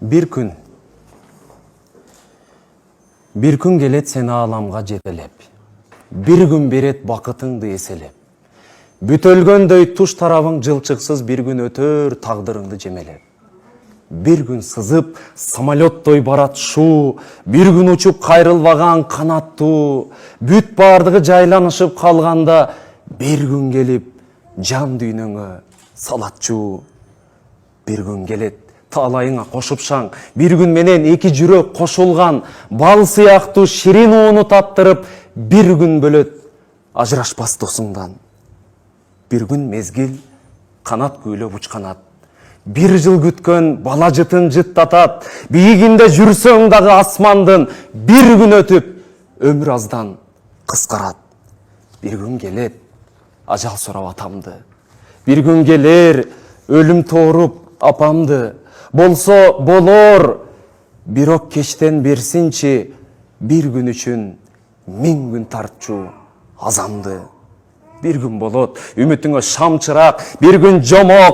Bir gün келет сени аламга жетелеп. Bir gün берет бакытыңды эселеп. Бүтөлгөндөй туш тарабың жылчыксыз bir gün өтөр тагдырыңды жемелеп. Bir gün сызып самолеттой барат шу, bir gün учуп кайрылбаган канаттуу, бүт бардыгы жайланышып калганда, bir gün келип жан дүйнөңө салат чуу. Bir gün келет талайыңа кошупшаң, bir gün менен эки жүрөк кошулган, бал сыяктуу ширин ууну таттырып, bir gün бөлөт ажырашпас досуңдан. Bir gün мезгил канат күйлөп учканат. Bir жыл күткөн бала жытын жыттатат. Бийигинде жүрсөң дагы асмандын, bir gün өтүп өмүр аздан кыскарат. Bir gün келет ажал сурап атамды. Bir gün келер өлүм тооруп апамды. Болсо болор, бирок кечтен берсинчи, bir gün үчүн 1000 gün тартчу азамды. Bir gün болот, үмүтүңө шам чырак, bir gün жомок,